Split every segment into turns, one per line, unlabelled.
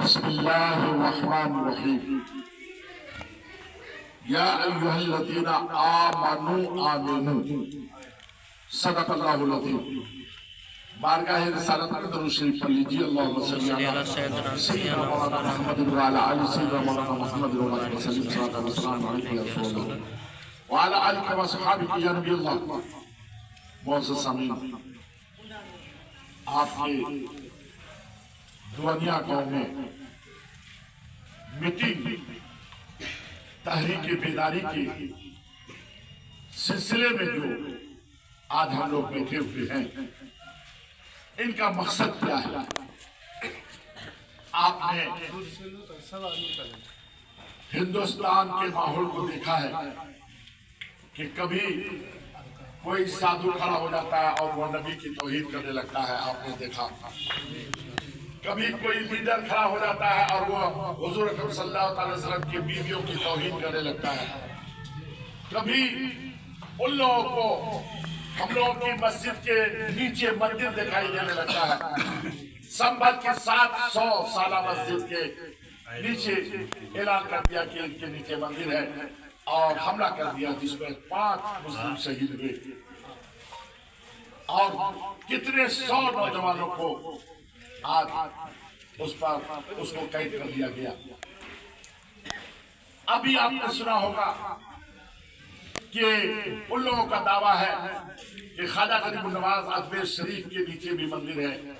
बिस्मिल्लाहिर्रहमानिर्रहीम। या अय्युहल्लज़ीना आमनू आमिनू सदक़ल्लाहुल अज़ीम। बारगाह रिसालत में दुरूद शरीफ पढ़ लीजिए। अल्लाहुम्मा सल्ली अला सय्यिदना मुहम्मद व अला आलि सय्यिदना मौलाना मुहम्मद व सल्लिम सलातन व सलाम अलैका या रसूलल्लाह व अला आलिका व सहाबिका या नबी अल्लाह। मौजूद सामीन, आपके दुनिया गांव में मीटिंग तहरीक बेदारी के सिलसिले में जो आज हम लोग बैठे हुए हैं, इनका मकसद क्या है? आपने हिंदुस्तान के माहौल को देखा है कि कभी कोई साधु खड़ा हो जाता है और वो नबी की तौहीद करने लगता है, आपने देखा। कभी कोई लीडर खड़ा हो जाता है और वो हुजूर अकरम सल्लल्लाहु अलैहि वसल्लम की बीवियों की तौहीद करने लगता है। कभी उन लोगों को हम लोगों की मस्जिद के नीचे मंदिर दिखाई देने लगता है। संभल के 700 साला मस्जिद के नीचे ऐलान कर दिया कि इनके नीचे मंदिर है और हमला कर दिया, जिसमें 5 मुस्लिम शहीद हुए और कितने 100 नौजवानों को आज उसको कैद कर दिया गया। अभी आपने सुना होगा कि उन लोगों का दावा है कि ख्वाजा गरीबुल नवाज अजमेर शरीफ के नीचे भी मंदिर है।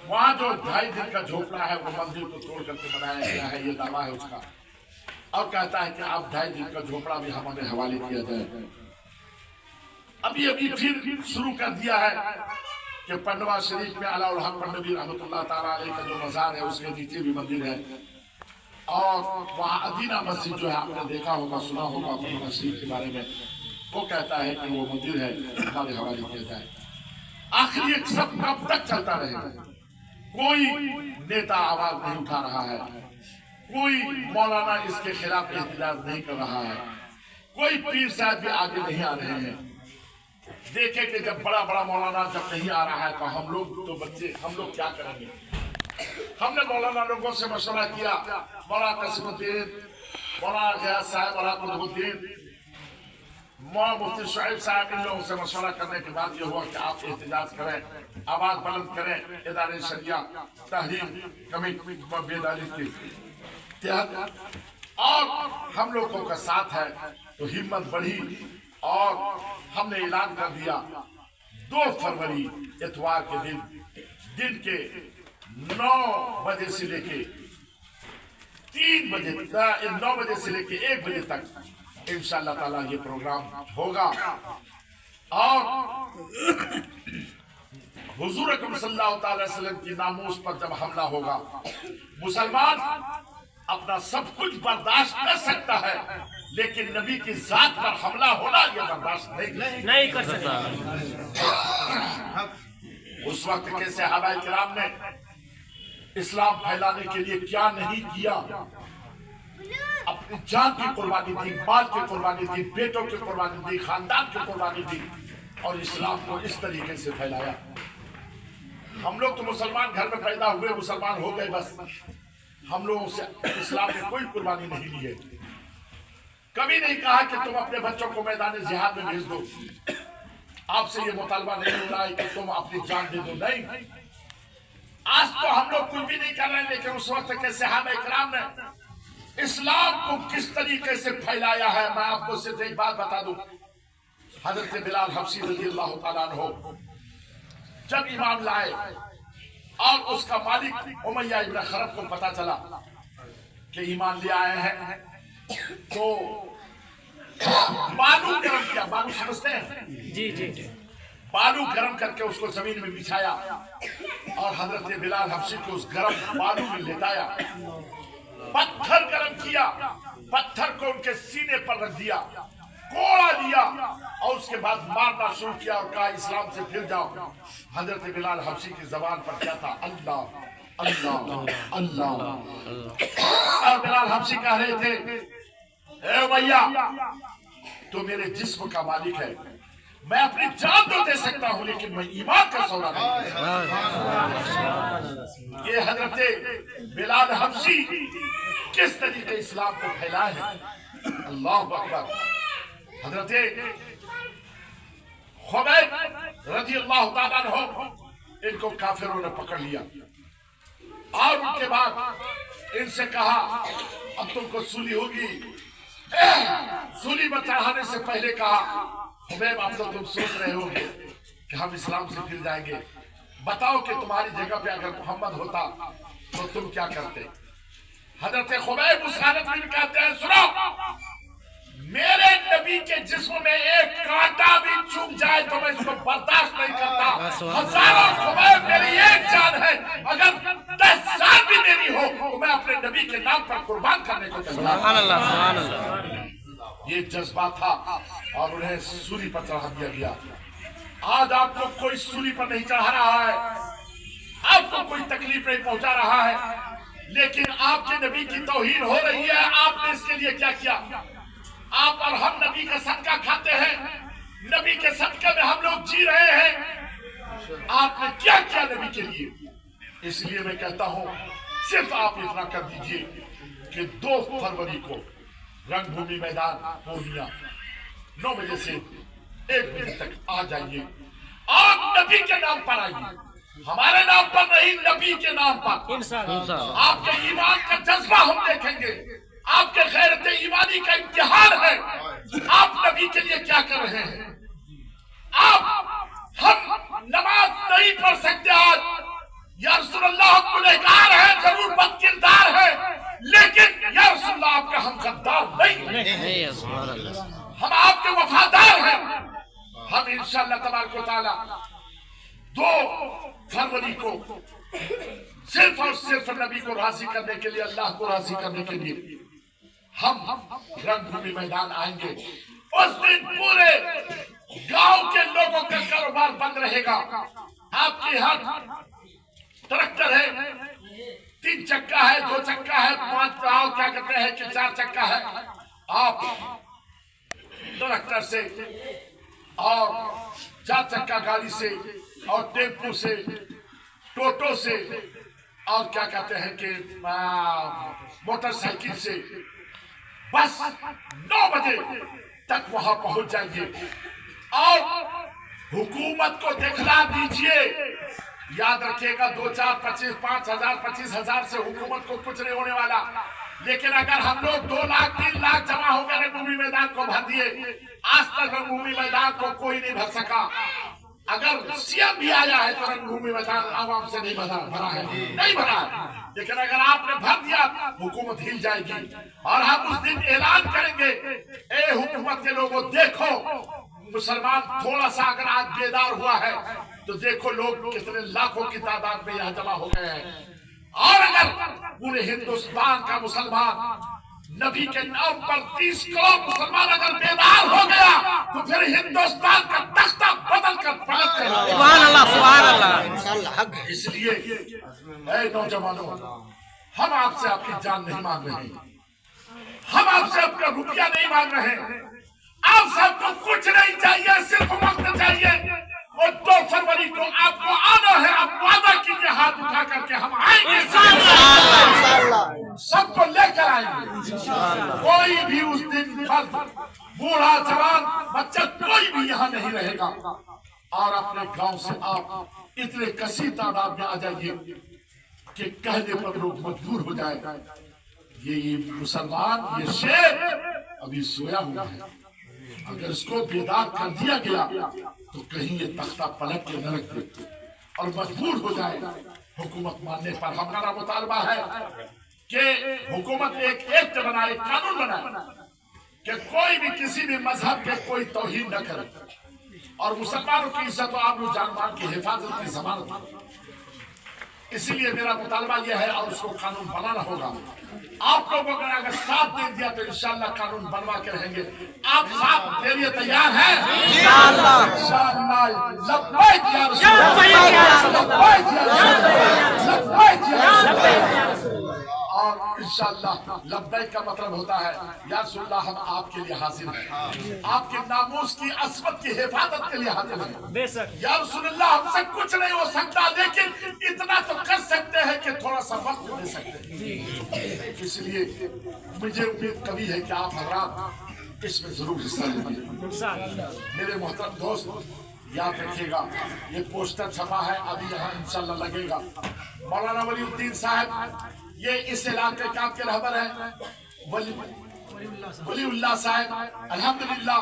वहां जो 2.5 दिन का झोपड़ा है वो मंदिर को तोड़ करके बनाया गया है, ये दावा है उसका। और कहता है कि आप 2.5 दिन का झोपड़ा भी हमारे हवाले किया जाए। अभी फिर शुरू कर दिया है कि पंडवा शरीफ में अलाउल हक पन्नवी रहमतुल्लाह ताला अलैह का जो मज़ार है उसके नीचे भी मंदिर है। और वहाँ अदीना मस्जिद जो है, आपने देखा होगा, सुना होगा पंडवा शरीफ के बारे में, वो कहता है कि वो मंदिर है, हमारे हवाले किया जाए। आखिर ये सब कब तक चलता रहेगा? कोई नेता आवाज नहीं उठा रहा है, कोई मौलाना इसके खिलाफ एहतजाज नहीं कर रहा है, कोई पीर साहब भी आगे नहीं आ रहे हैं। देखे कि जब बड़ा बड़ा मौलाना जब नहीं आ रहा है तो हम लोग तो बच्चे, हम लोग क्या करेंगे? हमने मौलाना लोगों से मशवरा किया, मौलाना कसीमुद्दीन, मौलाना गयास साहब, मौलाना कुतुबुद्दीन, मौलाना मुफ्ती शुएब साहब, इन लोगों से मशवरा करने के बाद ये हुआ कि आप एहतजाज करें, आवाज बुलंद करें। इदारे शरिया तहरीर कमेटी बेदारी के तहत और हम लोगों का साथ है तो हिम्मत बढ़ी और हमने ऐलान कर दिया 2 फरवरी इतवार के दिन के 9 बजे से लेके 3 बजे, 9 बजे से लेके 1 बजे तक इंशाअल्लाह ताला ये प्रोग्राम होगा। और हुजूर अकरम सल्लल्लाहु अलैहि वसल्लम की नामूस पर जब हमला होगा, मुसलमान अपना सब कुछ बर्दाश्त कर सकता है, लेकिन नबी की जात पर हमला होना यह बर्दाश्त नहीं कर सकता। उस वक्त के सहाबाए किराम ने इस्लाम फैलाने के लिए क्या नहीं किया? अपनी जान की कुर्बानी दी, माल की कुर्बानी दी, बेटों की कुर्बानी दी, खानदान की कुर्बानी दी और इस्लाम को इस तरीके से फैलाया। हम लोग तो मुसलमान घर में पैदा हुए, मुसलमान हो गए, बस हम लोगों से इस्लाम ने कोई कुर्बानी नहीं ली है। कभी नहीं कहा कि तुम अपने बच्चों को मैदान जिहाद में भेज दो। आपसे ये मुतालबा नहीं हो रहा है कि तुम अपनी जान दे दो, नहीं। आज तो हम लोग कुछ भी नहीं कर रहे हैं, लेकिन उस वक्त के सहाबा इकराम ने इस्लाम को किस तरीके से फैलाया है, मैं आपको सिर्फ एक बात बता दूं। हजरत बिलाल हबशी रज़ियल्लाहु ताला अन्हु जब ईमान लाए और उसका मालिक उमय्या इब्न खलफ को पता चला कि ईमान ले आए हैं, तो बालू गरम किया। बालू समझते हैं? जी जी जी। बालू गरम करके उसको जमीन में बिछाया और हजरत बिलाल हबशी को उस गरम बालू में लेटाया। पत्थर गरम किया, पत्थर को उनके सीने पर रख दिया, कोड़ा लिया और उसके बाद मारना शुरू किया और कहा इस्लाम से फिर जाओ। हजरत बिलाल हबशी की जबान पर क्या था? अल्लाह अल्लाह अल्लाह। और बिलाल हबशी कह रहे थे, ए भैया, तो मेरे जिस्म का मालिक है, मैं अपनी जान तो दे सकता हूं, लेकिन मैं ईमान का सौदा नहीं। ये हजरत बिलाल हबशी किस तरीके इस्लाम को फैलाए हैं, अल्लाह अकबर। हजरत खुबैब रजी अल्लाह तआला अन्हु, इनको काफिरों ने पकड़ लिया और उनके बाद इनसे कहा अब तुमको सूली होगी। सूली पर चढ़ाने से पहले कहा खुबैब अब तो तुम सोच रहे होगे कि हम इस्लाम से फिर जाएंगे, बताओ कि तुम्हारी जगह पे अगर मोहम्मद होता तो तुम क्या करते। हजरत खुबैब उस हालत में कहते हैं सुनो, मेरे नबी के जिस्म में एक कांटा भी चुभ जाए तो मैं इसको बर्दाश्त नहीं करता। हजारों खुबैब मेरी एक जान है, अगर 10 जान भी मेरी हो तो मैं अपने नबी के नाम पर कुर्बान करने को तैयार। ये जज्बा था और उन्हें सूली पर चढ़ा दिया गया। आज आपको कोई सूली पर नहीं चढ़ा रहा है, आपको कोई तकलीफ नहीं पहुंचा रहा है, लेकिन आपके नबी की तौहीन हो रही है। आपने इसके लिए क्या किया? आप और हम नबी का सदका खाते हैं, नबी के सदके में हम लोग जी रहे हैं। आपने क्या किया नबी के लिए? इसलिए मैं कहता हूं सिर्फ आप इतना कर दीजिए कि 2 फरवरी को रंगभूमि मैदान पूर्णिया 9 बजे से 1 बजे तक आ जाइए और नबी के नाम पर आइए, हमारे नाम पर नहीं, नबी के नाम पर। आपके ईमान का जज्बा हम देखेंगे, आपके गैरत ईमानी का इम्तिहान है। आप नबी के लिए क्या कर रहे हैं? हम नमाज नहीं पढ़ सकते आज, या रसूलुल्लाह गुनहगार है, जरूर बदकिरदार है, लेकिन या रसूलुल्लाह आपका हम गद्दार नहीं, हम आपके वफादार हैं। हम इंशाअल्लाह तबारक व तआला 2 फरवरी को सिर्फ और सिर्फ नबी को राजी करने के लिए, अल्लाह को राजी करने के लिए हम रंगभूमि मैदान आएंगे। उस दिन पूरे गांव के लोगों का कारोबार बंद रहेगा। आपके यहाँ ट्रैक्टर है, 3 चक्का है, 2 चक्का है, 5 क्या कहते हैं कि 4 चक्का है। आप ट्रैक्टर से और 4 चक्का गाड़ी से और टेम्पो से, टोटो से और क्या कहते हैं कि मोटरसाइकिल से बस 9 बजे तक वहां पहुंच जाइए और हुकूमत को दिखला दीजिए। याद रखिएगा 2, 4, 25, 5,000, 25,000 से हुकूमत को कुछ नहीं होने वाला, लेकिन अगर हम लोग 2 लाख 3 लाख जमा होकर रंगभूमि मैदान को भर दिए, आज तक रंगभूमि मैदान को कोई नहीं भर सका। अगर सीएम भी आया है तो रंगभूमि मैदान आवाम से नहीं भरा है, नहीं भरा है, लेकिन अगर आपने भर दिया हुकूमत हिल जाएगी। और हम उस दिन ऐलान करेंगे, ए हुकूमत के लोगों देखो, मुसलमान थोड़ा सा अगर आज बेदार हुआ है तो देखो लोग कितने लाखों की तादाद में यहाँ जमा हो गए हैं। और अगर पूरे हिंदुस्तान का मुसलमान नबी के नाम पर 30 करोड़ मुसलमान अगर बेदार हो गया तो फिर हिंदुस्तान का तख्ता बदल कर पलट कर। सुभान अल्लाह, सुभान अल्लाह। इसलिए ऐ नौजवानों, हम आपसे आपकी जान नहीं मांग रहे, हम आपसे आपका रुपया नहीं मांग रहे, आप सबको कुछ नहीं चाहिए, सिर्फ वक्त चाहिए। और 2 फरवरी को आपको आना है, आप वादा कीजिए हाथ उठा करके हम आएंगे, सबको लेकर आएंगे। कोई भी उस दिन मर्द, बूढ़ा, जवान, बच्चा कोई भी यहाँ नहीं रहेगा। और अपने गांव से आप इतने कसी तादाद में आ जाइए कि कहने पर लोग मजबूर हो जाएगा, ये मुसलमान, ये शेर अभी सोया हुआ है, अगर इसको बेदार कर दिया गया तो कहीं ये तख्ता पलट के न रख दे और मजबूर हो जाए हुकूमत मानने पर। हमारा मुतालबा है कि हुकूमत एक एक्ट बनाए, कानून बनाए कि कोई भी किसी भी मजहब के कोई तौहीन न करे और मुसलमानों की इज्जत और आबरू जान माल की हिफाजत की जमानत। इसीलिए मेरा मुतालबा यह है और उसको कानून बनाना होगा। आप लोगों ने अगर साथ दे दिया तो इंशाअल्लाह कानून बनवा के रहेंगे। आप साथ के लिए तैयार हैं? इंशाअल्लाह, इंशाअल्लाह। लब्बैक या रसूल अल्लाह, लब्बैक या रसूल अल्लाह, लब्बैक या रसूल अल्लाह। और इंशाअल्लाह लब्बैक का मतलब होता है या रसूलल्लाह हम आपके लिए हाजिर हैं, आपके नामूस की असमत की हिफाजत के लिए हाजिर हैं।
बेशक
या रसूलल्लाह हमसे कुछ नहीं हो सकता, लेकिन इतना तो कर सकते हैं कि थोड़ा सा वक्त दे सकते हैं। इसलिए मुझे उम्मीद कभी है कि आप हजरात इसमें जरूर हिस्सा लेंगे।
इंशाअल्लाह।
मेरे मोहतरम दोस्त याद रखिएगा, ये पोस्टर छपा है, अभी यहाँ इंशाल्लाह लगेगा। मौलाना वलीउद्दीन साहब ये इस इलाके का आपके रहबर है, वलीउल्लाह साहब, अल्हम्दुलिल्लाह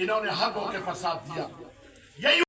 इन्होंने हर मौके पर साथ दिया। यही